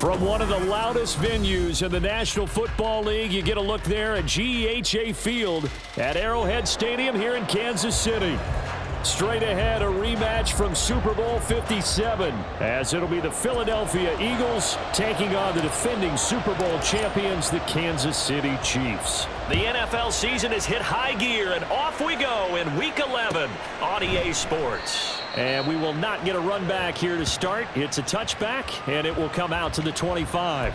From one of the loudest venues in the National Football League, you get a look there at GEHA Field at Arrowhead Stadium here in Kansas City. Straight ahead, a rematch from Super Bowl 57, as it'll be the Philadelphia Eagles taking on the defending Super Bowl champions, the Kansas City Chiefs. The NFL season has hit high gear, and off we go in Week 11 on EA Sports. And we will not get a run back here to start. It's a touchback, and it will come out to the 25.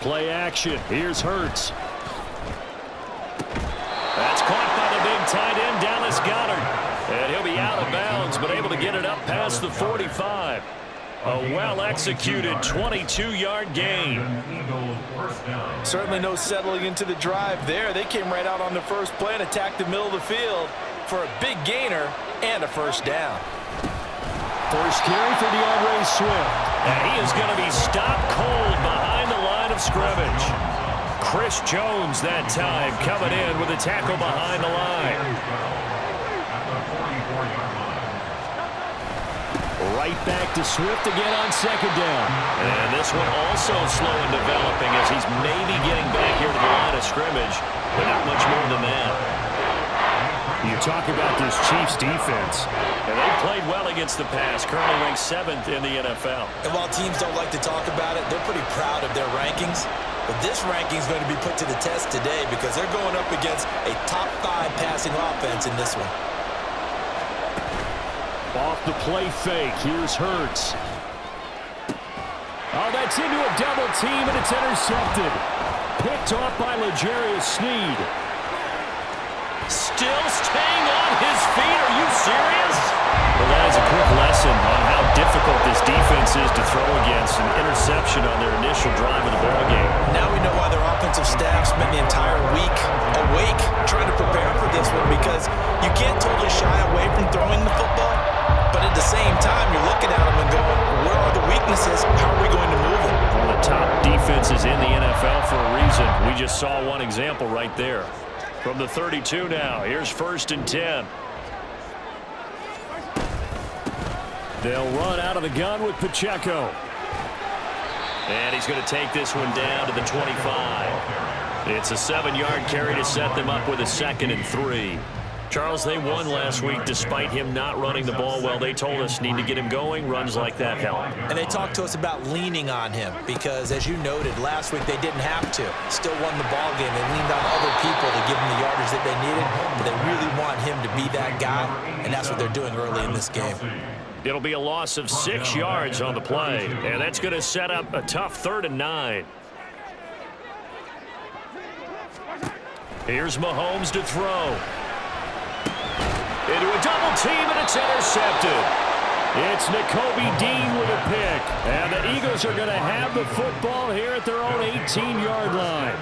Play action. Here's Hurts. That's caught by the big tight end, Dallas Goedert. And he'll be out of bounds, but able to get it up past the 45. A well-executed 22-yard gain. Certainly no settling into the drive there. They came right out on the first play and attacked the middle of the field for a big gainer and a first down. First carry for DeAndre Swift. And he is going to be stopped cold behind the line of scrimmage. Chris Jones that time coming in with a tackle behind the line. Right back to Swift again on second down. And this one also slow in developing as he's maybe getting back here to the line of scrimmage, but not much more than that. You talk about this Chiefs defense. And they played well against the pass, currently ranked 7th in the NFL. And while teams don't like to talk about it, they're pretty proud of their rankings. But this ranking is going to be put to the test today because they're going up against a top 5 passing offense in this one. Off the play fake, here's Hurts. Oh, that's into a double team, and it's intercepted. Picked off by L'Jarius Sneed. Still staying on his feet. Are you serious? Well, that is a quick lesson on how difficult this defense is to throw against. An interception on their initial drive of the ballgame. Now we know why their offensive staff spent the entire week awake trying to prepare for this one, because you can't totally shy away from throwing the football, but at the same time you're looking at them and going, where are the weaknesses? How are we going to move them? One of the top defenses in the NFL for a reason. We just saw one example right there. From the 32 now, here's 1st and 10. They'll run out of the gun with Pacheco. And he's going to take this one down to the 25. It's a 7-yard carry to set them up with a 2nd and 3. Charles, they won last week despite him not running the ball well. They told us need to get him going. Runs like that help. And they talked to us about leaning on him because, as you noted, last week they didn't have to. Still won the ball game. They leaned on other people to give them the yardage that they needed, but they really want him to be that guy, and that's what they're doing early in this game. It'll be a loss of 6 yards on the play, and that's going to set up a tough 3rd and 9. Here's Mahomes to throw. Into a double team, and it's intercepted. It's Nakobe Dean with a pick. And the Eagles are going to have the football here at their own 18-yard line.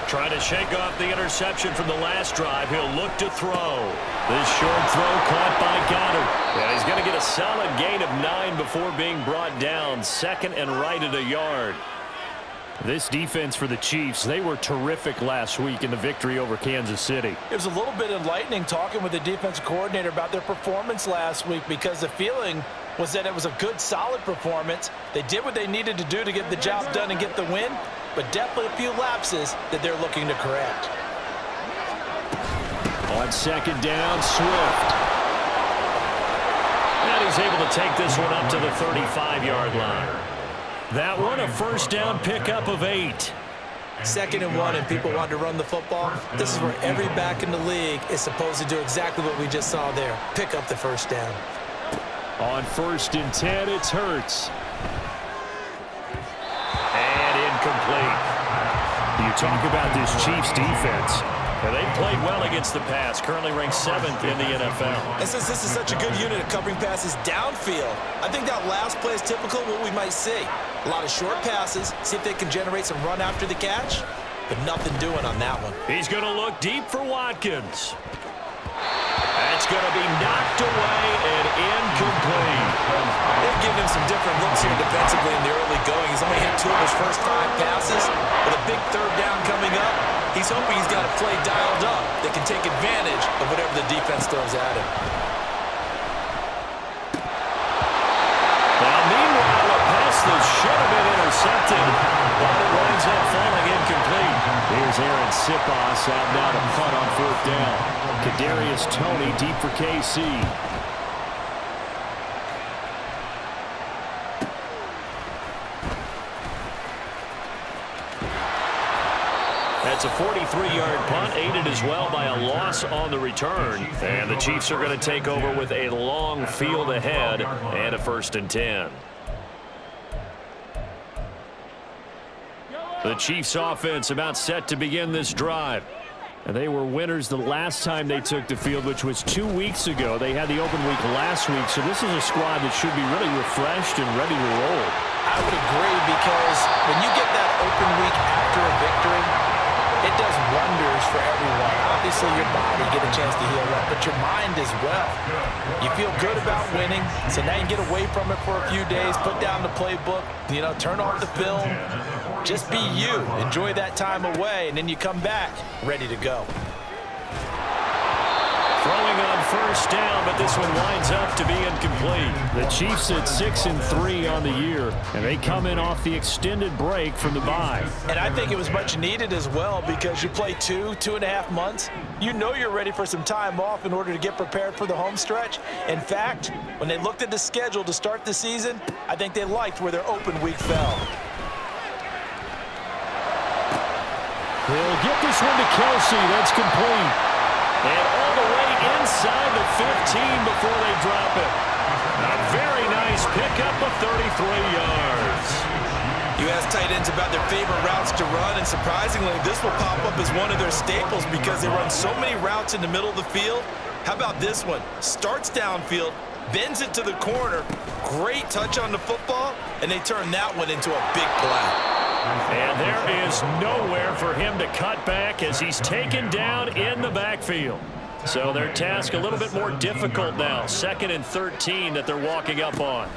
Trying to shake off the interception from the last drive. He'll look to throw. This short throw caught by Goedert. And he's going to get a solid gain of 9 before being brought down. 2nd and right at a yard. This defense for the Chiefs, they were terrific last week in the victory over Kansas City. It was a little bit enlightening talking with the defensive coordinator about their performance last week, because the feeling was that it was a good, solid performance. They did what they needed to do to get the job done and get the win, but definitely a few lapses that they're looking to correct. On 2nd down, Swift. And he's able to take this one up to the 35-yard line. That one, a 1st down pickup of 8. 2nd and 1, and people want to run the football. This is where every back in the league is supposed to do exactly what we just saw there. Pick up the 1st down. On 1st and 10, it's Hurts. And incomplete. You talk about this Chiefs defense. And they played well against the pass, currently ranked 7th in the NFL. And since this is such a good unit of covering passes downfield, I think that last play is typical of what we might see. A lot of short passes, see if they can generate some run after the catch, but nothing doing on that one. He's going to look deep for Watkins. That's going to be knocked away, and different looks here defensively in the early going. He's only hit 2 of his first 5 passes. With a big third down coming up, he's hoping he's got a play dialed up that can take advantage of whatever the defense throws at him. Now, meanwhile, a pass that should have been intercepted, but it winds up falling incomplete. Here's Aaron Siposs out now to punt on 4th down. Kadarius Toney deep for KC. That's a 43-yard punt, aided as well by a loss on the return. And the Chiefs are going to take over with a long field ahead and a 1st and 10. The Chiefs offense about set to begin this drive. And they were winners the last time they took the field, which was 2 weeks ago. They had the open week last week, so this is a squad that should be really refreshed and ready to roll. I would agree, because when you get that open week after a victory, it does wonders for everyone. Obviously, your body get a chance to heal up, but your mind as well. You feel good about winning, so now you get away from it for a few days, put down the playbook, turn off the film. Just be you. Enjoy that time away, and then you come back ready to go. Throwing on 1st down, but this one winds up to be incomplete. The Chiefs at 6-3 on the year, and they come in off the extended break from the bye. And I think it was much needed as well, because you play 2.5 months. You know you're ready for some time off in order to get prepared for the home stretch. In fact, when they looked at the schedule to start the season, I think they liked where their open week fell. They'll get this one to Kelsey. That's complete. And all the way inside the 15 before they drop it. A very nice pickup of 33 yards. You ask tight ends about their favorite routes to run, and surprisingly, this will pop up as one of their staples because they run so many routes in the middle of the field. How about this one? Starts downfield, bends it to the corner, great touch on the football, and they turn that one into a big play. And there is nowhere for him to cut back as he's taken down in the backfield. So their task a little bit more difficult now. 2nd and 13 that they're walking up on.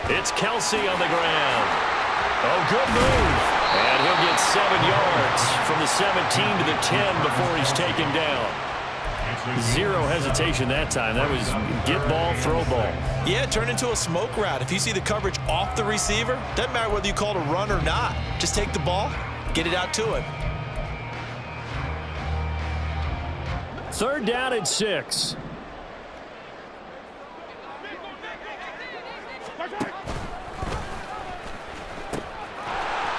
It's Kelsey on the ground. Oh, good move. And he'll get 7 yards from the 17 to the 10 before he's taken down. Zero hesitation that time. That was get ball, throw ball. Yeah, turn into a smoke route. If you see the coverage off the receiver, doesn't matter whether you call it a run or not. Just take the ball, get it out to him. 3rd down and 6.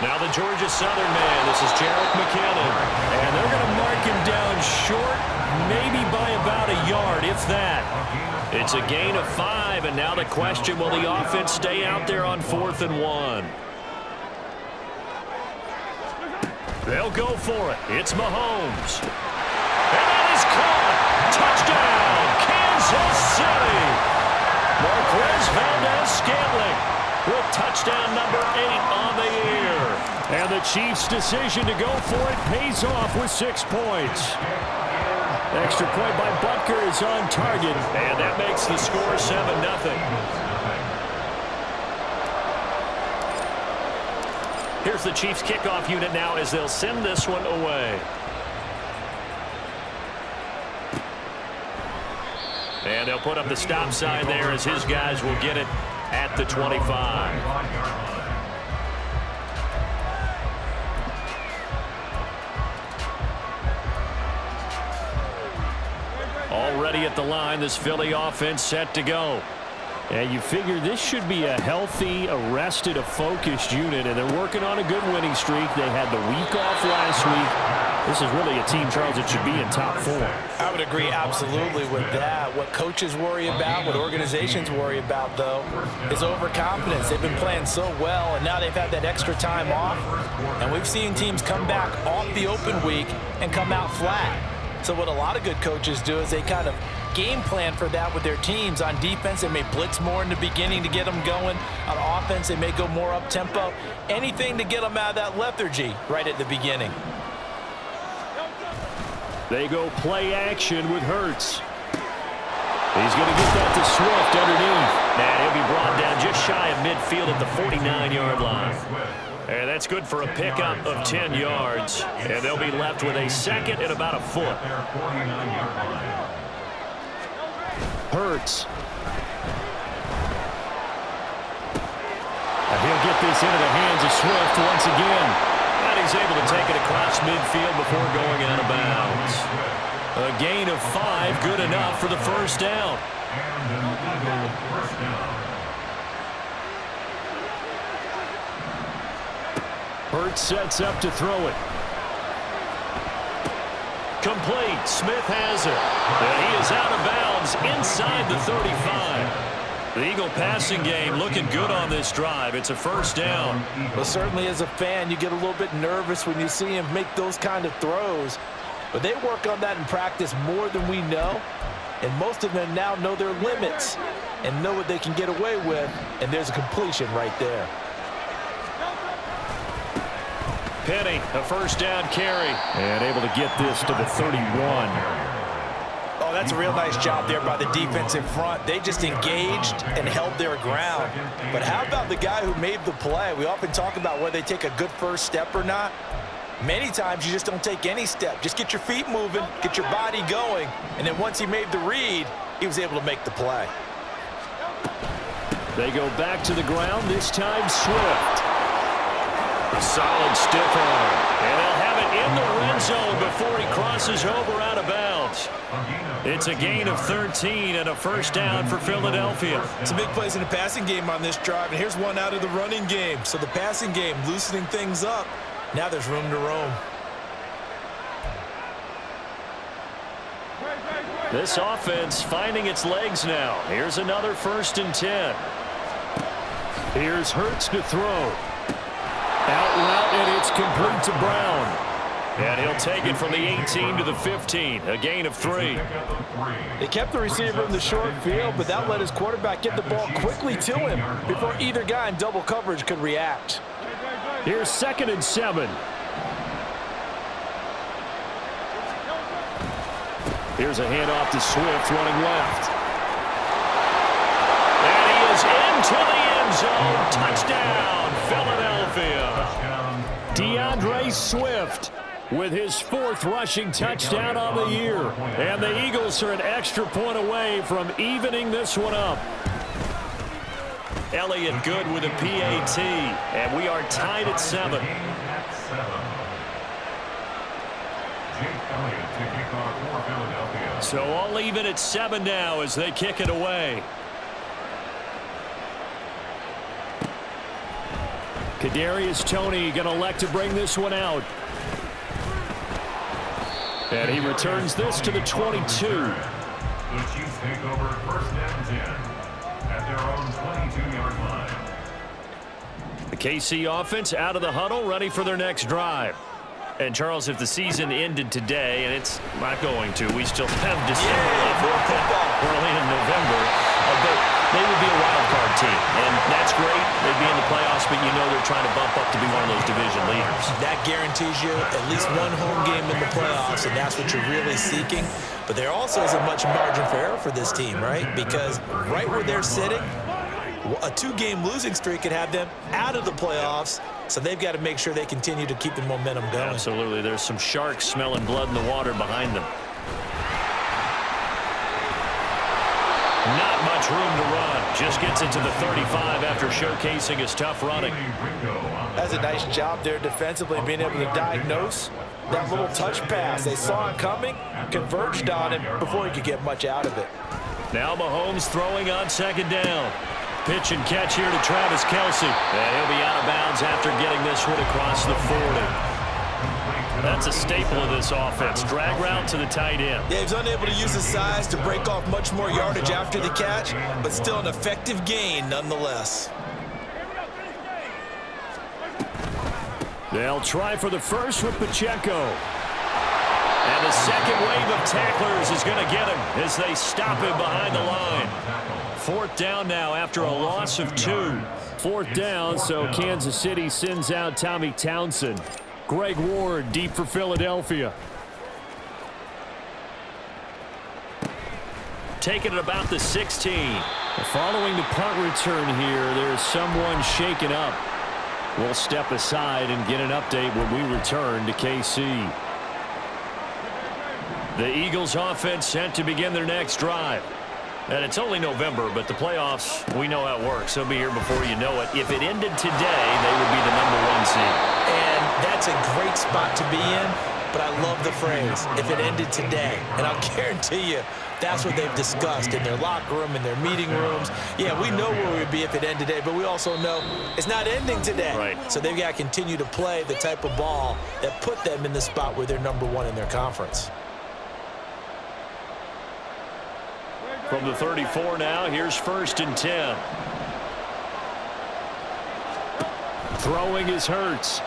Now the Georgia Southern man. This is Jerick McKinnon. And they're going to mark him down short, maybe by about a yard, if that. It's a gain of 5, and now the question, will the offense stay out there on 4th and 1? They'll go for it. It's Mahomes. And that is caught. Touchdown, Kansas City. Marquez Valdez-Scantling with touchdown number 8 on the year. And the Chiefs' decision to go for it pays off with 6 points. Extra point by Butker is on target. And that makes the score 7-0. Here's the Chiefs kickoff unit now as they'll send this one away. And they'll put up the stop sign there as his guys will get it at the 25. Already at the line, this Philly offense set to go. And you figure this should be a healthy, a rested, a focused unit, and they're working on a good winning streak. They had the week off last week. This is really a team, Charles, that should be in top 4. I would agree absolutely with that. What coaches worry about, what organizations worry about, though, is overconfidence. They've been playing so well, and now they've had that extra time off. And we've seen teams come back off the open week and come out flat. So what a lot of good coaches do is they kind of game plan for that with their teams. On defense, they may blitz more in the beginning to get them going. On offense, they may go more up-tempo. Anything to get them out of that lethargy right at the beginning. They go play action with Hurts. He's going to get that to Swift underneath. And he'll be brought down just shy of midfield at the 49-yard line. And that's good for a pickup of 10 yards. And they'll be left with a second and about a foot. Hurts. And he'll get this into the hands of Swift once again. And he's able to take it across midfield before going out of bounds. A gain of 5, good enough for the first down. Hurts sets up to throw it. Complete. Smith has it. And he is out of bounds inside the 35. The Eagle passing game looking good on this drive. It's a first down. Well, certainly as a fan, you get a little bit nervous when you see him make those kind of throws. But they work on that in practice more than we know. And most of them now know their limits and know what they can get away with. And there's a completion right there. Penny, a first down carry. And able to get this to the 31. Oh, that's a real nice job there by the defense in front. They just engaged and held their ground. But how about the guy who made the play? We often talk about whether they take a good first step or not. Many times you just don't take any step. Just get your feet moving, get your body going, and then once he made the read, he was able to make the play. They go back to the ground, this time Swift. A solid stiff arm. And they'll have it in the red zone before he crosses over out of bounds. It's a gain of 13 and a first down for Philadelphia. Some big plays in the passing game on this drive, and here's one out of the running game. So the passing game loosening things up. Now there's room to roam. This offense finding its legs now. Here's another 1st and 10. Here's Hurts to throw. Out route, and it's complete to Brown. And he'll take it from the 18 to the 15, a gain of 3. They kept the receiver in the short field, but that let his quarterback get the ball quickly to him before either guy in double coverage could react. Here's 2nd and 7. Here's a handoff to Swift running left. And he is into the end zone. Touchdown, Philadelphia. DeAndre Swift with his 4th rushing touchdown on the year. And the Eagles are an extra point away from evening this one up. Elliott good with a PAT. And we are tied at 7. So all even at 7 now as they kick it away. Kadarius Toney going to elect to bring this one out. And he returns this to the 22. The Chiefs take over 1st and 10 at their own 22-yard line. The KC offense out of the huddle, ready for their next drive. And, Charles, if the season ended today, and it's not going to, we still have December left. Early in November. But they would be a wild card team, and that's great. They'd be in the playoffs, but you know they're trying to bump up to be one of those division leaders. That guarantees you at least one home game in the playoffs, and that's what you're really seeking. But there also is a much margin for error for this team, right? Because right where they're sitting, a 2-game losing streak could have them out of the playoffs, so they've got to make sure they continue to keep the momentum going. Absolutely. There's some sharks smelling blood in the water behind them. Not much room to run. Just gets it to the 35 after showcasing his tough running. That's a nice job there defensively, being able to diagnose that little touch pass. They saw it coming, converged on it before he could get much out of it. Now Mahomes throwing on 2nd down. Pitch and catch here to Travis Kelce. And he'll be out of bounds after getting this one across the 40. That's a staple of this offense. Drag route to the tight end. Yeah, he's unable to use his size to break off much more yardage after the catch, but still an effective gain nonetheless. They'll try for the first with Pacheco. And the second wave of tacklers is going to get him as they stop him behind the line. 4th down now after a loss of 2. 4th down, so Kansas City sends out Tommy Townsend. Greg Ward deep for Philadelphia. taken at about the 16. Following the punt return here, there's someone shaken up. We'll step aside and get an update when we return to KC. The Eagles offense set to begin their next drive. And it's only November, but the playoffs, we know how it works. They'll be here before you know it. If it ended today, they would be the #1 seed. And that's a great spot to be in, but I love the phrase, if it ended today. And I'll guarantee you, that's what they've discussed in their locker room, in their meeting rooms. Yeah, we know where we'd be if it ended today, but we also know it's not ending today. Right. So they've got to continue to play the type of ball that put them in the spot where they're #1 in their conference. From the 34 now, here's 1st and 10. Throwing is Hurts.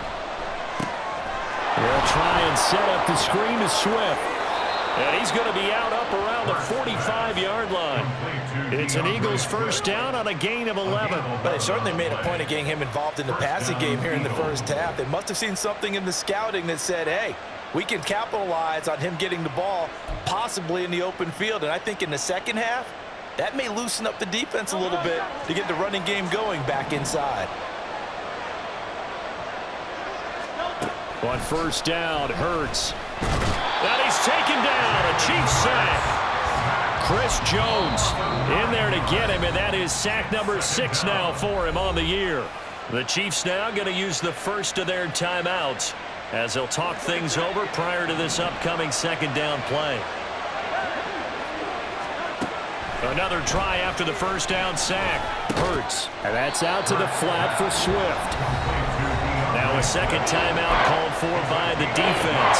They'll try and set up the screen to Swift. And he's going to be out up around the 45-yard line. It's an Eagles first down on a gain of 11. But they certainly made a point of getting him involved in the passing game here in the first half. They must have seen something in the scouting that said, hey, we can capitalize on him getting the ball possibly in the open field. And I think in the second half, that may loosen up the defense a little bit to get the running game going back inside. On first down, Hurts. And he's taken down. A Chiefs sack. Chris Jones in there to get him, and that is sack number 6 now for him on the year. The Chiefs now going to use the first of their timeouts as they'll talk things over prior to this upcoming second down play. Another try after the first down sack. Hurts, and that's out to the flat for Swift. Now a second timeout called for by the defense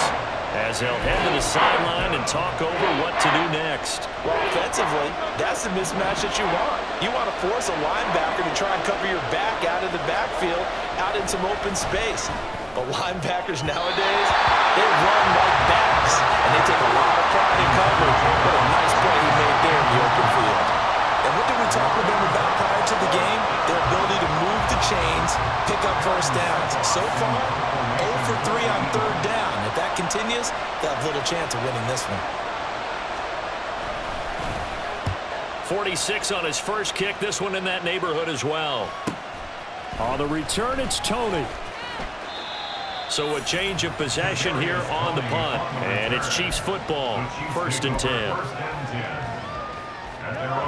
as they'll head to the sideline and talk over what to do next. Well, offensively, that's the mismatch that you want. You want to force a linebacker to try and cover your back out of the backfield, out in some open space. But linebackers nowadays, they run like backs, and they take a lot of pride in coverage. What a nice play he made there in the open field. And what did we talk with them about prior to the game? Their ability to move the chains, pick up first downs. So far, 0 for 3 on third down. If that continues, they'll have little chance of winning this one. 46 on his first kick. This one in that neighborhood as well. On the return, it's Tony. So a change of possession here on the punt. And it's Chiefs football, 1st and 10.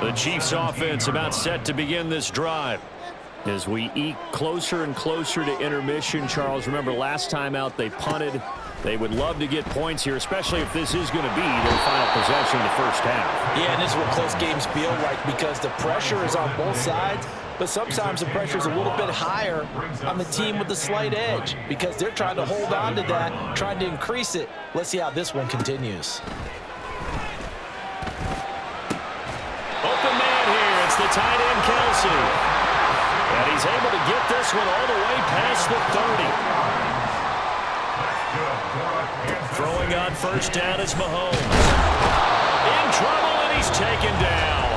The Chiefs offense about set to begin this drive. As we eke closer and closer to intermission, Charles, remember last time out they punted. They would love to get points here, especially if this is going to be their final possession in the first half. Yeah, and this is what close games feel like because the pressure is on both sides, but sometimes the pressure is a little bit higher on the team with the slight edge because they're trying to hold on to that, trying to increase it. Let's see how this one continues. Open man here. It's the tight end, Kelsey. And he's able to get this one all the way past the 30. Throwing on first down is Mahomes. In trouble, and he's taken down.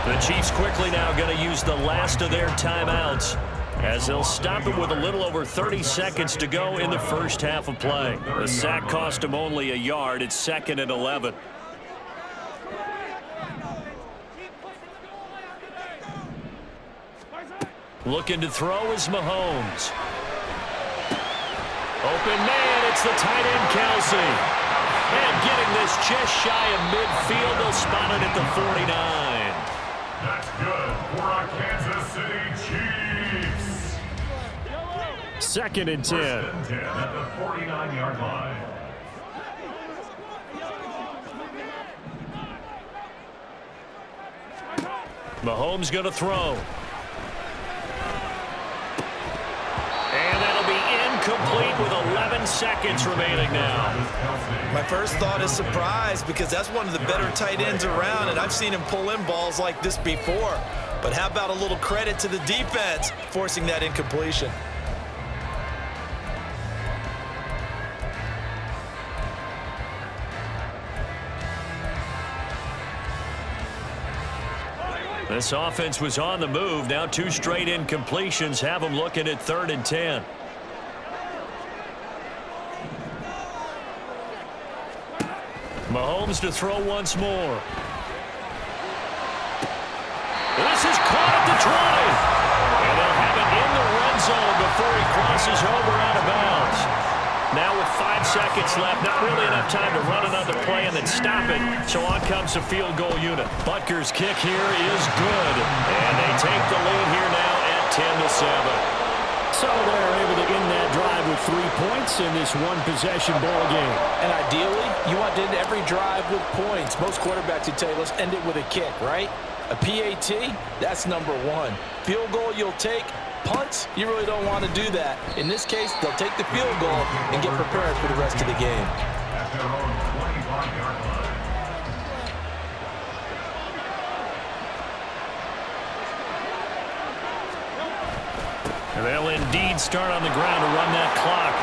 The Chiefs quickly now going to use the last of their timeouts as they'll stop it with a little over 30 seconds to go in the first half of play. The sack cost him only a yard. It's 2nd and 11. Looking to throw is Mahomes. Open man, it's the tight end, Kelsey. And getting this just shy of midfield, they'll spot it at the 49. That's good for our Kansas City Chiefs. 2nd and 10. 1st and 10 at the 49-yard line. Mahomes going to throw. And that'll be incomplete with 11 seconds remaining now. My first thought is surprise because that's one of the better tight ends around, and I've seen him pull in balls like this before. But how about a little credit to the defense forcing that incompletion? This offense was on the move. Now 2 straight incompletions have them looking at 3rd and 10. Mahomes to throw once more. crosses over out of bounds. Now with 5 seconds left, not really enough time to run another play and then stop it. So on comes the field goal unit. Butker's kick here is good. And they take the lead here now at 10-7. So they're able to end that drive with 3 points in this one-possession ball game. And ideally, you want to end every drive with points. Most quarterbacks would tell you, let's end it with a kick, right? A PAT, that's number 1. Field goal you'll take. Punts, you really don't want to do that. In this case, they'll take the field goal and get prepared for the rest of the game. At their own 25-yard line. They'll indeed start on the ground to run that clock.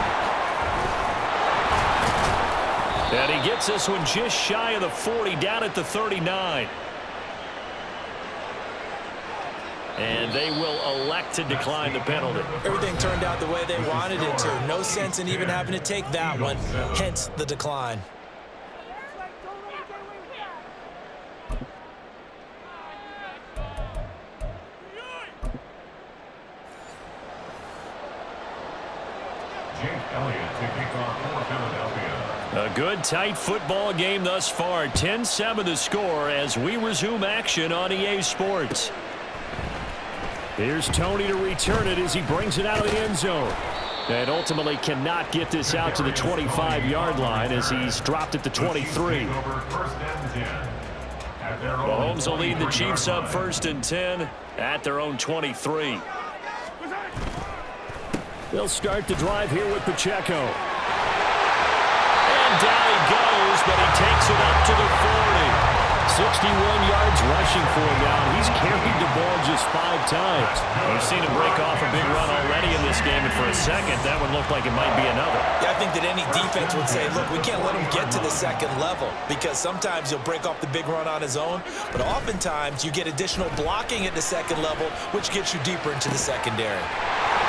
And he gets this one just shy of the 40, down at the 39. And they will elect to decline the penalty. Everything turned out the way they wanted it to. No sense in even having to take that one, hence the decline. Jake Elliott to kick off for Philadelphia. A good, tight football game thus far. 10-7 the score as we resume action on EA Sports. Here's Tony to return it as he brings it out of the end zone. And ultimately cannot get this out to the 25-yard line as he's dropped at the 23. Mahomes will lead the Chiefs up 1st and 10 at their own 23. They'll start the drive here with Pacheco. And down he goes, but he takes it up to the 40. 61 yards rushing for him now. He's carried the ball just 5 times. We've seen him break off a big run already in this game, and for a second, that would look like it might be another. Yeah, I think that any defense would say, look, we can't let him get to the second level because sometimes he'll break off the big run on his own, but oftentimes you get additional blocking at the second level, which gets you deeper into the secondary.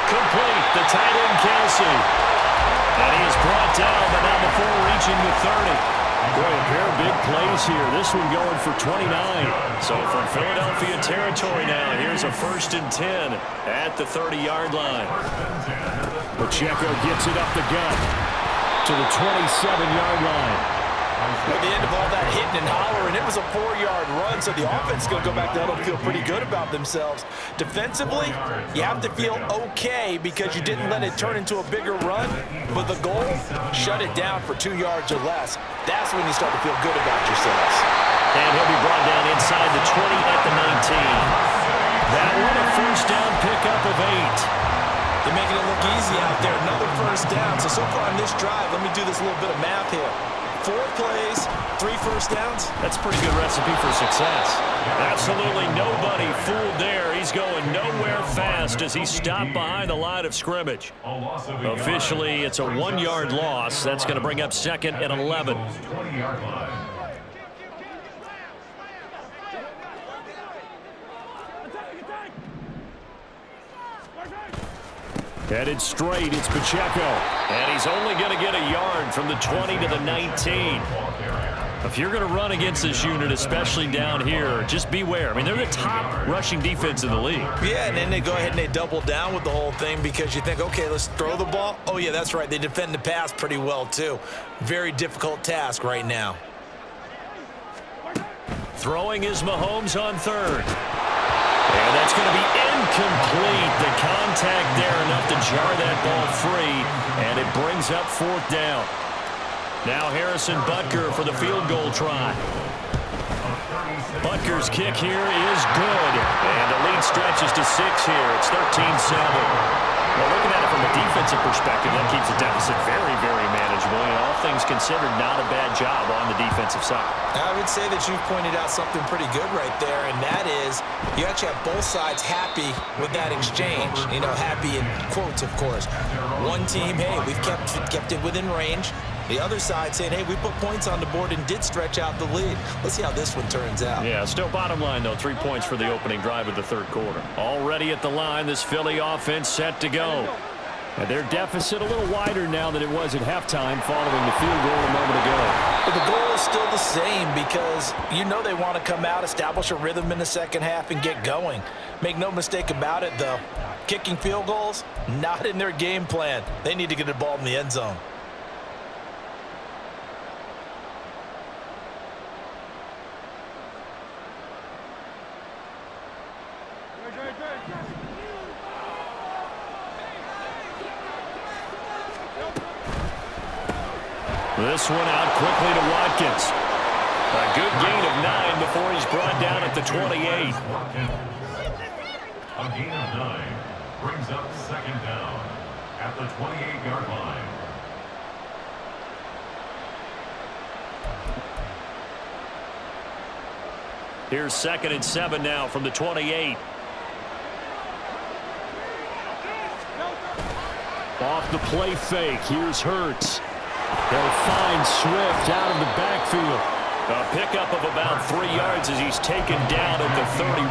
Complete, the tight end Kelsey. And he is brought down, but not before reaching the 30. Boy, a pair of big plays here. This one going for 29. So from Philadelphia territory now, here's a 1st and 10 at the 30-yard line. Pacheco gets it up the gut to the 27-yard line. At the end of all that hitting and hollering, it was a 4-yard run, so the offense is going to go back down and feel pretty good about themselves. Defensively, you have to feel okay because you didn't let it turn into a bigger run, but the goal, shut it down for 2 yards or less. That's when you start to feel good about yourselves. And he'll be brought down inside the 20 at the 19. That one a 1st down pickup of 8. They're making it look easy out there. Another 1st down. So far on this drive, let me do this little bit of math here. 4 plays, 3 1st downs. That's a pretty good recipe for success. Absolutely nobody fooled there. He's going nowhere fast as he stopped behind the line of scrimmage. Officially, it's a 1-yard loss. That's going to bring up 2nd and 11. 20-yard line. Headed straight, it's Pacheco. And he's only going to get a yard from the 20 to the 19. If you're going to run against this unit, especially down here, just beware. I mean, they're the top rushing defense in the league. Yeah, and then they go ahead and they double down with the whole thing because you think, okay, let's throw the ball. Oh, yeah, that's right. They defend the pass pretty well, too. Very difficult task right now. Throwing is Mahomes on 3rd. And that's going to be incomplete. The contact there enough to jar that ball free, and it brings up 4th down. Now Harrison Butker for the field goal try. Butker's kick here is good, and the lead stretches to 6 here. It's 13-7. Well, looking at it from a defensive perspective, that keeps the deficit very, very manageable. And all things considered, not a bad job on the defensive side. I would say that you've pointed out something pretty good right there, and that is you actually have both sides happy with that exchange. You know, happy in quotes, of course. One team, hey, we've kept it within range. The other side saying, hey, we put points on the board and did stretch out the lead. Let's see how this one turns out. Yeah, still bottom line, though, 3 points for the opening drive of the 3rd quarter. Already at the line, this Philly offense set to go. And their deficit a little wider now than it was at halftime following the field goal a moment ago. But the goal is still the same because you know they want to come out, establish a rhythm in the second half, and get going. Make no mistake about it, though. Kicking field goals, not in their game plan. They need to get the ball in the end zone. This one out quickly to Watkins. A good gain of 9 before he's brought down at the 28. A gain of 9 brings up second down at the 28-yard line. Here's 2nd and 7 now from the 28. Off the play fake. Here's Hurts. They'll find Swift out of the backfield. A pickup of about 3 yards as he's taken down at the 31.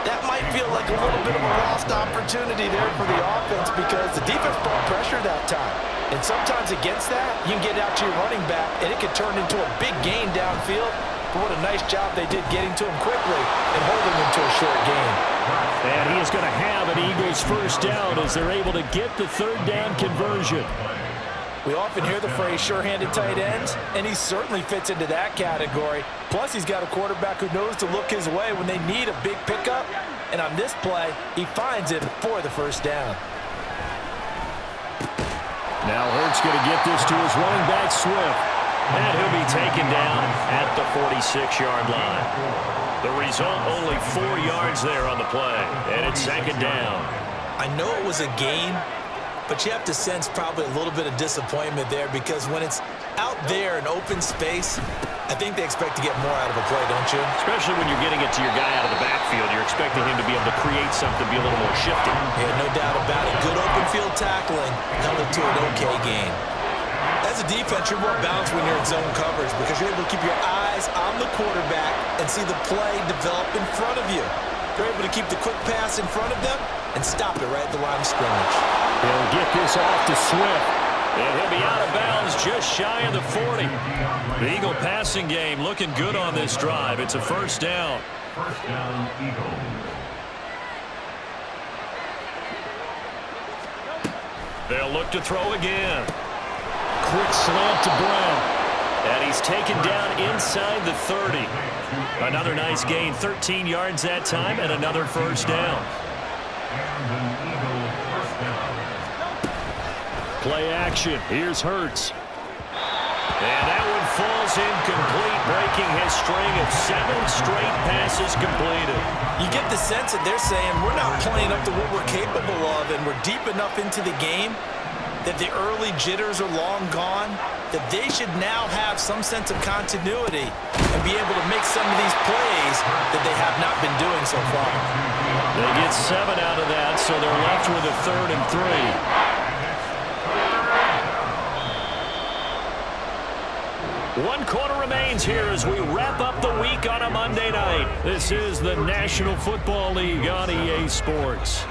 That might feel like a little bit of a lost opportunity there for the offense because the defense brought pressure that time. And sometimes against that, you can get out to your running back, and it can turn into a big gain downfield. But what a nice job they did getting to him quickly and holding him to a short gain. And he is going to have an Eagles first down as they're able to get the third down conversion. We often hear the phrase sure-handed tight ends, and he certainly fits into that category. Plus, he's got a quarterback who knows to look his way when they need a big pickup. And on this play, he finds it for the first down. Now Hurts going to get this to his running back, Swift. And he'll be taken down at the 46-yard line. The result, only 4 yards there on the play. And it's second down. I know it was a gain, but you have to sense probably a little bit of disappointment there because when it's out there in open space, I think they expect to get more out of a play, don't you? Especially when you're getting it to your guy out of the backfield. You're expecting him to be able to create something, be a little more shifty. Yeah, no doubt about it. Good open field tackling held it to an okay gain. As a defense, you're more balanced when you're in zone coverage because you're able to keep your eyes on the quarterback and see the play develop in front of you. They're able to keep the quick pass in front of them and stop it right at the line of scrimmage. They'll get this off to Swift. And he'll be out of bounds just shy of the 40. The Eagle passing game looking good on this drive. It's a first down. First down, Eagles. They'll look to throw again. Quick slant to Brown. And he's taken down inside the 30. Another nice gain, 13 yards that time, and another first down. And an Eagle first down. Play action. Here's Hurts. And that one falls incomplete, breaking his string of 7 straight passes completed. You get the sense that they're saying we're not playing up to what we're capable of and we're deep enough into the game that the early jitters are long gone, that they should now have some sense of continuity and be able to make some of these plays that they have not been doing so far. They get 7 out of that, so they're left with a 3rd and 3. 1 quarter remains here as we wrap up the week on a Monday night. This is the National Football League on EA Sports.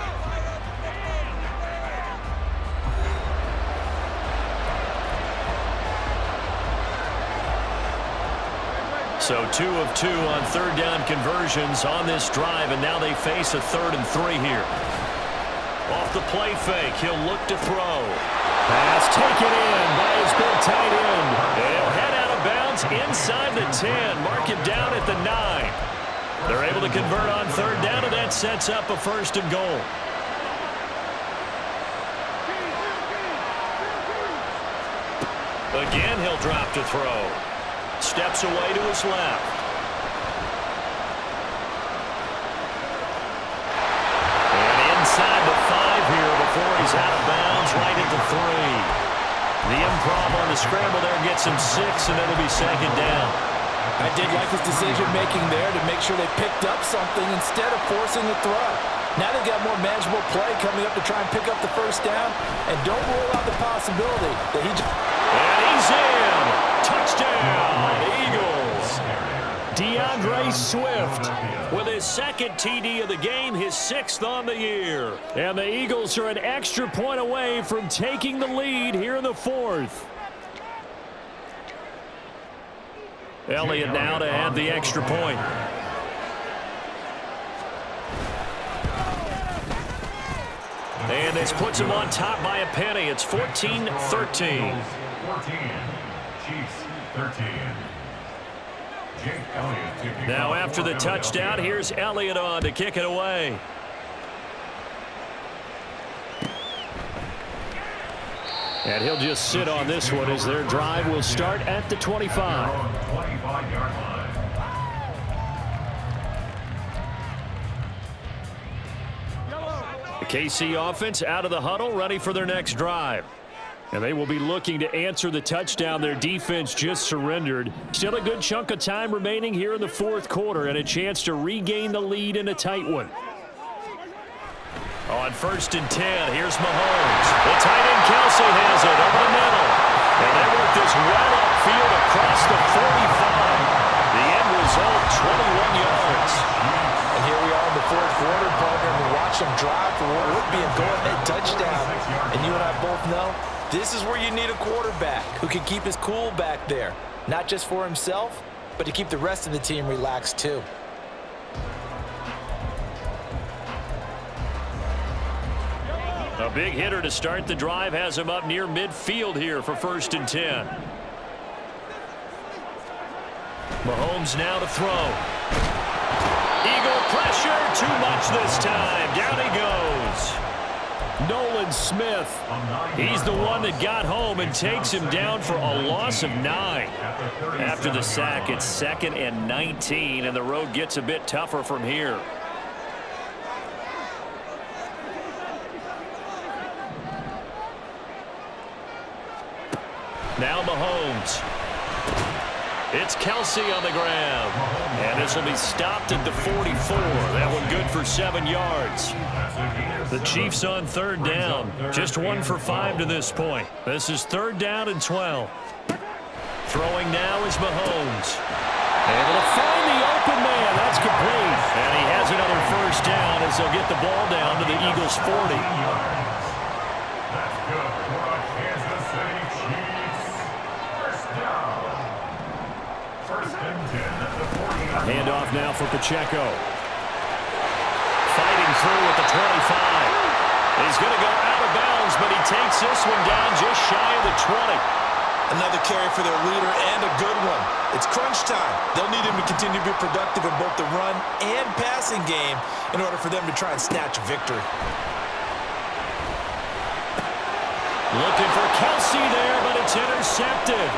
So 2 of 2 on third down conversions on this drive, and now they face a 3rd and 3 here. Off the play fake, he'll look to throw. Pass taken in by his big tight end. And he'll head out of bounds inside the 10, mark him down at the 9. They're able to convert on third down, and that sets up a 1st and goal. Again, he'll drop to throw. Steps away to his left. And inside the 5 here before he's out of bounds, right at the 3. The improv on the scramble there gets him 6, and it'll be second down. I did like his decision-making there to make sure they picked up something instead of forcing the throw. Now they've got more manageable play coming up to try and pick up the first down, and don't rule out the possibility that he just... And he's in! Touchdown, Eagles! DeAndre Swift with his second TD of the game, his 6th on the year. And the Eagles are an extra point away from taking the lead here in the 4th. Elliott now to add the extra point. And this puts him on top by a penny. It's 14-13. 14, Chiefs 13. Jake Elliott taking Now off after the for touchdown, Philadelphia. here's Elliott on to kick it away. And he'll just sit on this one as their drive will start at the 25. 25-yard line. The KC offense out of the huddle, ready for their next drive. And they will be looking to answer the touchdown their defense just surrendered. Still a good chunk of time remaining here in the 4th quarter and a chance to regain the lead in a tight one. On 1st and 10, here's Mahomes. The tight end Kelsey has it over the middle. And they work this well upfield across the 45. The end result, 21 yards. And here we are in the 4th quarter, partner, and we watch them drive for what would be a go-ahead touchdown. And you and I both know this is where you need a quarterback who can keep his cool back there, not just for himself, but to keep the rest of the team relaxed too. A big hitter to start the drive has him up near midfield here for 1st and 10. Mahomes now to throw. Eagle pressure, too much this time. Down he goes. Nolan Smith. He's the one that got home and takes him down for a loss of 9. After the sack, it's 2nd and 19, and the road gets a bit tougher from here. Now Mahomes. It's Kelsey on the ground. And this will be stopped at the 44. That one good for 7 yards. The Chiefs on 3rd down. Just 1 for 5 to this point. This is 3rd down and 12. Throwing now is Mahomes. Able to find the open man. That's complete. And he has another 1st down as they'll get the ball down to the Eagles' 40. That's good for a Kansas City Chiefs. 1st down. 1st and 10 at the 40. Handoff now for Pacheco. Fighting through at the 25. He's going to go out of bounds, but he takes this one down just shy of the 20. Another carry for their leader and a good one. It's crunch time. They'll need him to continue to be productive in both the run and passing game in order for them to try and snatch a victory. Looking for Kelsey there, but it's intercepted.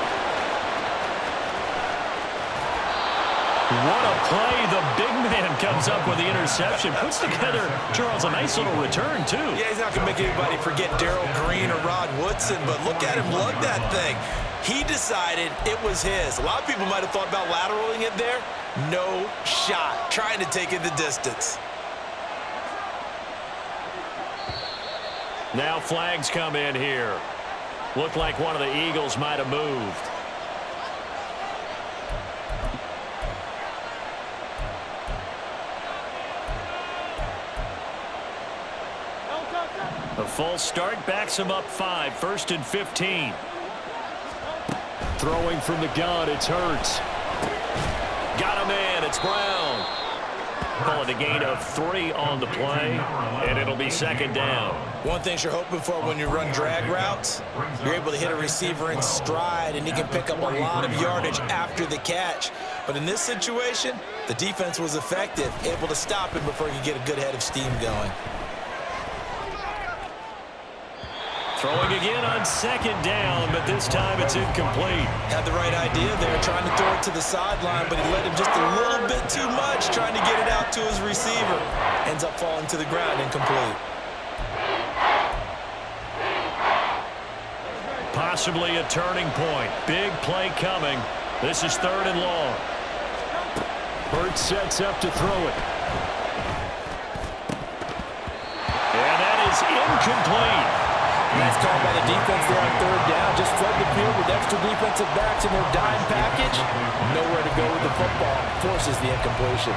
What a play. The big man comes up with the interception. Puts together, Charles, a nice little return, too. Yeah, he's not going to make anybody forget Darrell Green or Rod Woodson, but look at him lug that thing. He decided it was his. A lot of people might have thought about lateraling it there. No shot. Trying to take it the distance. Now flags come in here. Looked like one of the Eagles might have moved. A false start backs him up 5. 1st and 15. Throwing from the gun, it's Hurts. Got him in. It's Brown. Call it a gain of 3 on the play, and it'll be 2nd down. One thing you're hoping for when you run drag routes, you're able to hit a receiver in stride, and he can pick up a lot of yardage after the catch. But in this situation, the defense was effective, able to stop him before he could get a good head of steam going. Throwing again on 2nd down, but this time it's incomplete. Had the right idea there, trying to throw it to the sideline, but he let him just a little bit too much, trying to get it out to his receiver. Ends up falling to the ground, incomplete. Possibly a turning point. Big play coming. This is 3rd and long. Hurts sets up to throw it. And that is incomplete. Nice call by the defense there on third down. Just flood the field with extra defensive backs in their dime package. Nowhere to go with the football. Forces the incompletion.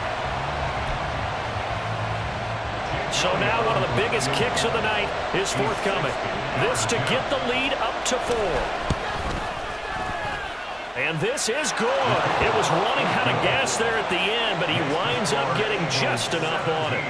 So now one of the biggest kicks of the night is forthcoming. This to get the lead up to 4. And this is good. It was running out of gas there at the end, but he winds up getting just enough on it.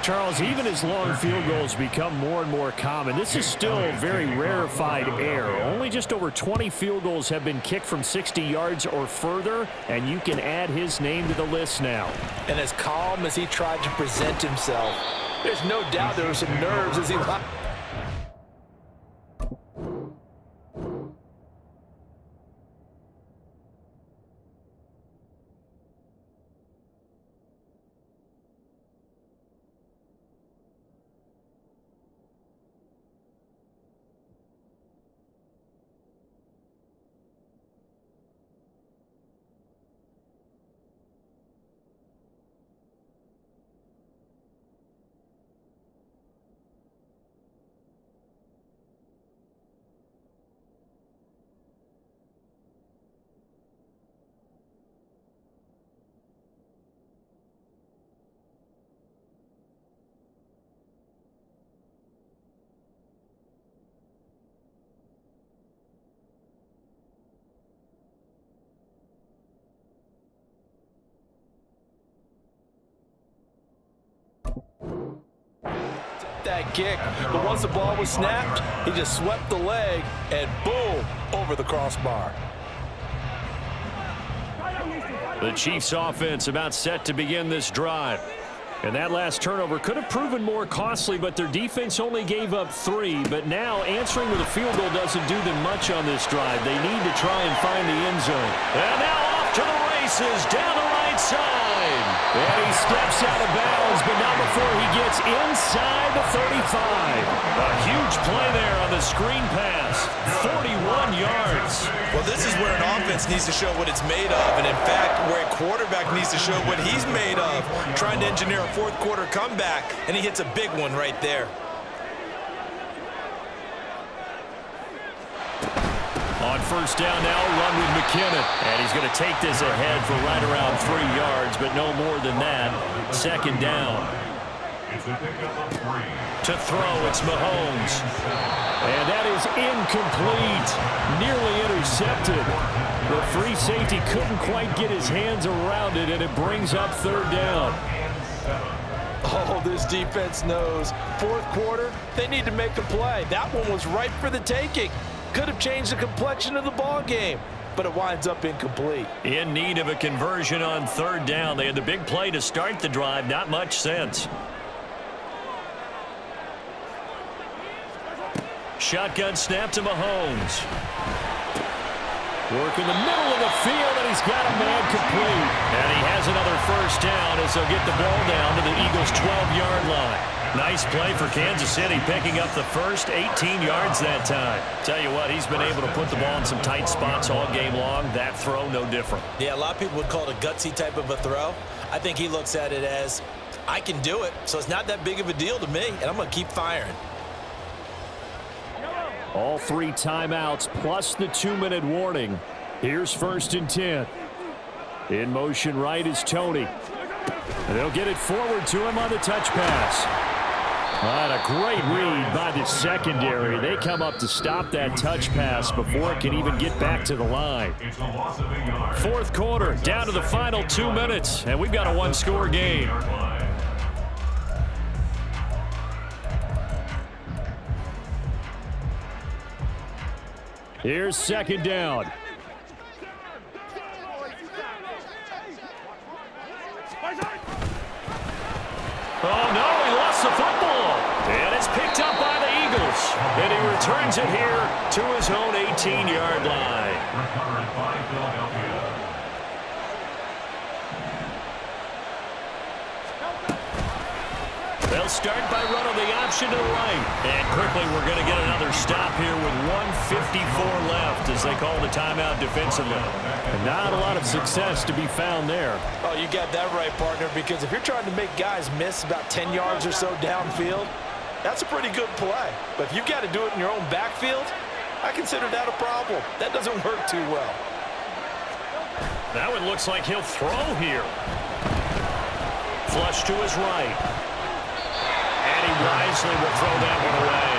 Charles, even as long field goals become more and more common, this is still very rarefied air. Only just over 20 field goals have been kicked from 60 yards or further, and you can add his name to the list now. And as calm as he tried to present himself, there's no doubt there were some nerves as he... that kick, but once the ball was snapped, he just swept the leg and boom, over the crossbar. The Chiefs offense about set to begin this drive. And that last turnover could have proven more costly, but their defense only gave up 3. But now answering with a field goal doesn't do them much on this drive. They need to try and find the end zone. And now off to the races down the right side. And he steps out of bounds, but not before he gets inside the 35. A huge play there on the screen pass. 41 yards. Well, this is where an offense needs to show what it's made of, and in fact, where a quarterback needs to show what he's made of, trying to engineer a fourth quarter comeback, and he hits a big one right there. On first down now, run with McKinnon. And he's going to take this ahead for right around 3 yards, but no more than that. Second down. To throw, it's Mahomes. And that is incomplete. Nearly intercepted. The free safety couldn't quite get his hands around it, and it brings up third down. Oh, this defense knows. Fourth quarter, they need to make a play. That one was ripe for the taking. Could have changed the complexion of the ball game, but it winds up incomplete. In need of a conversion on third down. They had the big play to start the drive. Not much sense. Shotgun snap to Mahomes. Work in the middle of the field, and he's got a man complete. And he has another first down as they'll get the ball down to the Eagles' 12-yard line. Nice play for Kansas City, picking up the first 18 yards that time. Tell you what, he's been able to put the ball in some tight spots all game long. That throw, no different. Yeah, a lot of people would call it a gutsy type of a throw. I think he looks at it as, I can do it, so it's not that big of a deal to me, and I'm going to keep firing. All 3 timeouts plus the 2-minute warning. Here's first and 10. In motion right is Tony. And they'll get it forward to him on the touch pass. And a great read by the secondary. They come up to stop that touch pass before it can even get back to the line. Fourth quarter, down to the final 2 minutes, and we've got a 1-score game. Here's second down. Oh, no, he lost the football. And it's picked up by the Eagles. And he returns it here to his own 18-yard line. They'll start by running the option to the right. And quickly we're going to get another stop here with 1:54 left as they call the timeout defensively. And not a lot of success to be found there. Oh, you got that right, partner, because if you're trying to make guys miss about 10 yards or so downfield, That's a pretty good play. But if you've got to do it in your own backfield, I consider that a problem. That doesn't work too well. That one looks like he'll throw here. Flush to his right. And he wisely will throw that one away.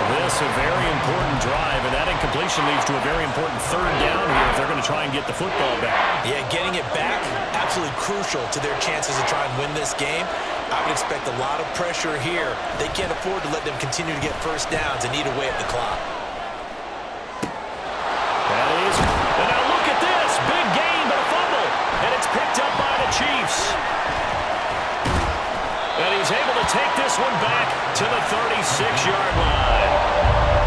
This a very important drive, and that incompletion leads to a very important third down here if they're going to try and get the football back. Yeah, getting it back, absolutely crucial to their chances to try and win this game. I would expect a lot of pressure here. They can't afford to let them continue to get first downs and eat away at the clock. That is, and now look at this. Big gain, but a fumble. And it's picked up by the Chiefs. And he's able to take this one back to the 36-yard line.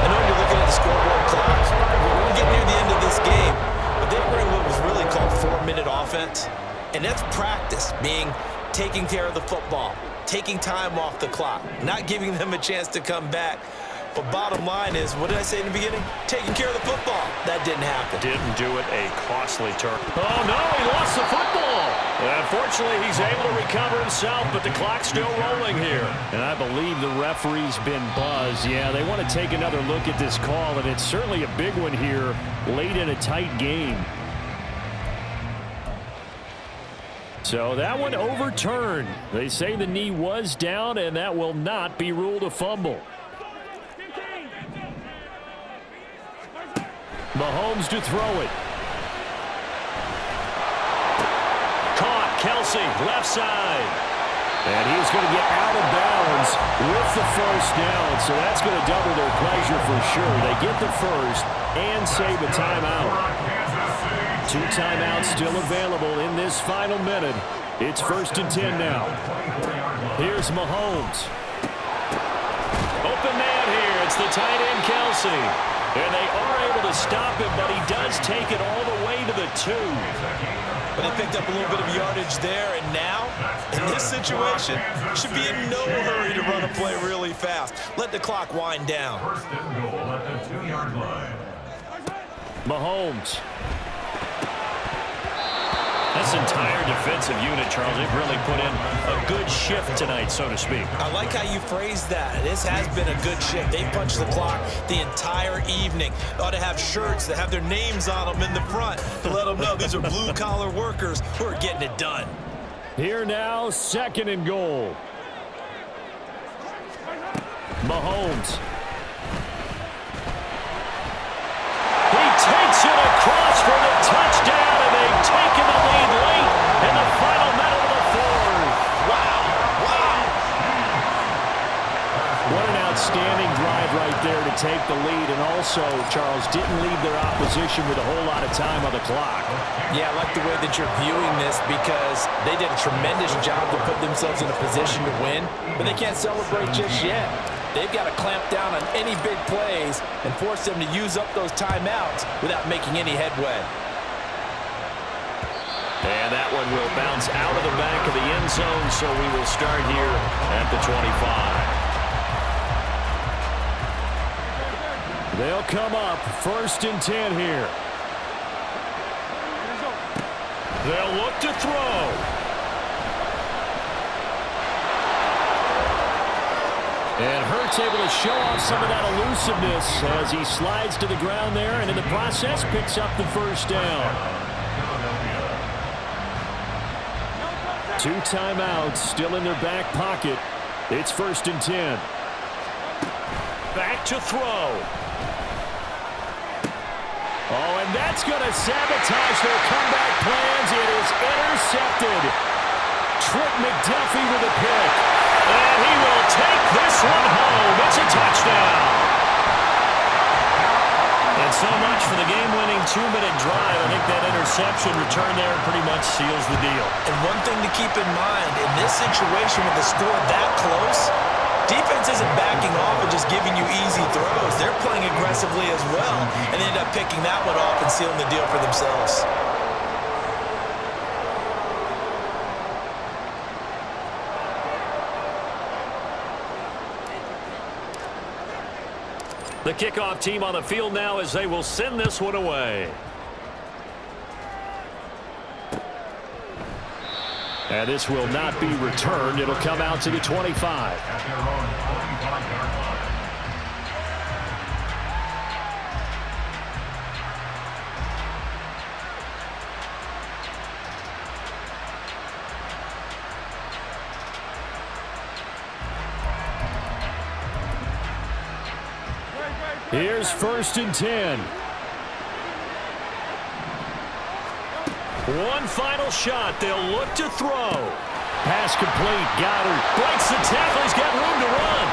I know you're looking at the scoreboard clock. We're getting near the end of this game. But they were in what was really called 4-minute offense. And that's practice, being taking care of the football, taking time off the clock, not giving them a chance to come back. But bottom line is, what did I say in the beginning? Taking care of the football. That didn't happen. Didn't do it, a costly turn. Oh, no, he lost the football. Unfortunately, he's able to recover himself, but the clock's still rolling here. And I believe the referee's been buzzed. Yeah, they want to take another look at this call, and it's certainly a big one here late in a tight game. So that one overturned. They say the knee was down, and that will not be ruled a fumble. Mahomes to throw it. Caught, Kelsey, left side. And he's going to get out of bounds with the first down, so that's going to double their pleasure for sure. They get the first and save a timeout. 2 timeouts still available in this final minute. It's 1st and 10 now. Here's Mahomes. Open man here. It's the tight end, Kelsey. And they are able to stop him, but he does take it all the way to the 2. But they picked up a little bit of yardage there, and now, in this situation, should be in no hurry to run a play really fast. Let the clock wind down. 1st and goal at the 2-yard line. Mahomes. This entire defensive unit, Charles, they've really put in a good shift tonight, so to speak. I like how you phrased that. This has been a good shift. They've punched the clock the entire evening. They ought to have shirts that have their names on them in the front to let them know these are blue-collar workers who are getting it done. Here now, 2nd and goal. Mahomes. He takes it across for the touchdown, and they've taken the lead late in the final minute of the 4th. Wow. What an outstanding drive right there to take the lead, and also, Charles, didn't leave their opposition with a whole lot of time on the clock. Yeah, I like the way that you're viewing this because they did a tremendous job to put themselves in a position to win, but they can't celebrate just yet. They've got to clamp down on any big plays and force them to use up those timeouts without making any headway. And that one will bounce out of the back of the end zone, so we will start here at the 25. They'll come up 1st and 10 here. They'll look to throw. And Hurts able to show off some of that elusiveness as he slides to the ground there, and in the process picks up the first down. 2 timeouts still in their back pocket. It's 1st and 10. Back to throw. Oh, and that's going to sabotage their comeback plans. It is intercepted. Trent McDuffie with a pick. And he will take this one home. It's a touchdown. And so much for the game-winning 2-minute drive. I think that interception return there pretty much seals the deal. And one thing to keep in mind, in this situation with the score that close, defense isn't backing off and just giving you easy throws. They're playing aggressively as well, and they end up picking that one off and sealing the deal for themselves. The kickoff team on the field now as they will send this one away. And this will not be returned. It'll come out to the 25. At their own 45-yard line. Here's 1st and 10. One final shot. They'll look to throw. Pass complete. Goddard breaks the tackle. He's got room to run.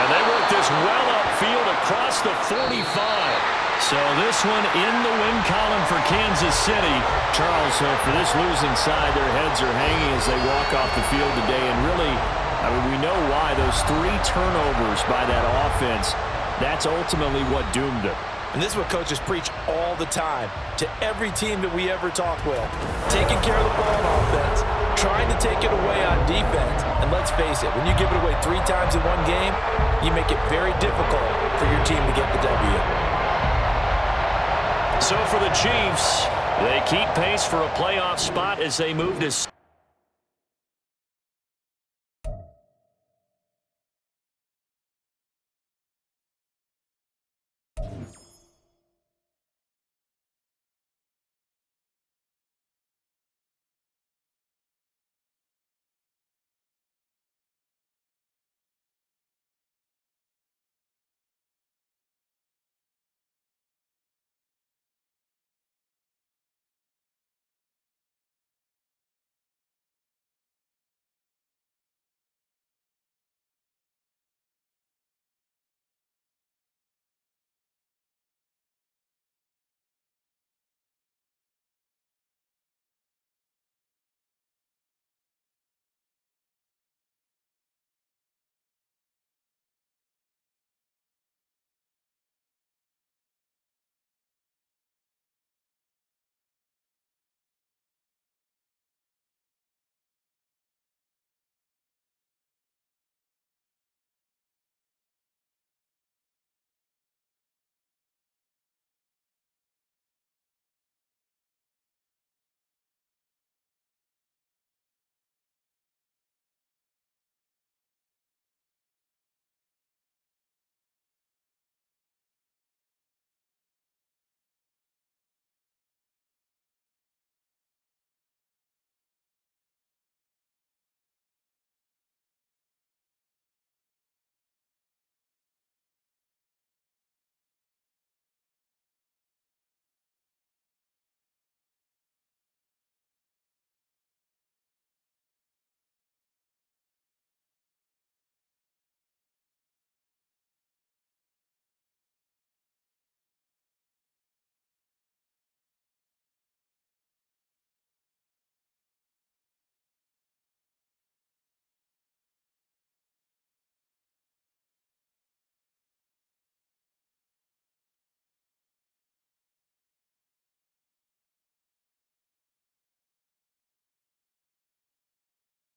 And they work this well upfield across the 45. So this one in the win column for Kansas City. Charles, for this losing side, their heads are hanging as they walk off the field today. And really, I mean, we know why. Those 3 turnovers by that offense, that's ultimately what doomed them. And this is what coaches preach all the time to every team that we ever talk with. Taking care of the ball on offense, trying to take it away on defense. And let's face it, when you give it away 3 times in one game, you make it very difficult for your team to get the W. So for the Chiefs, they keep pace for a playoff spot as they move to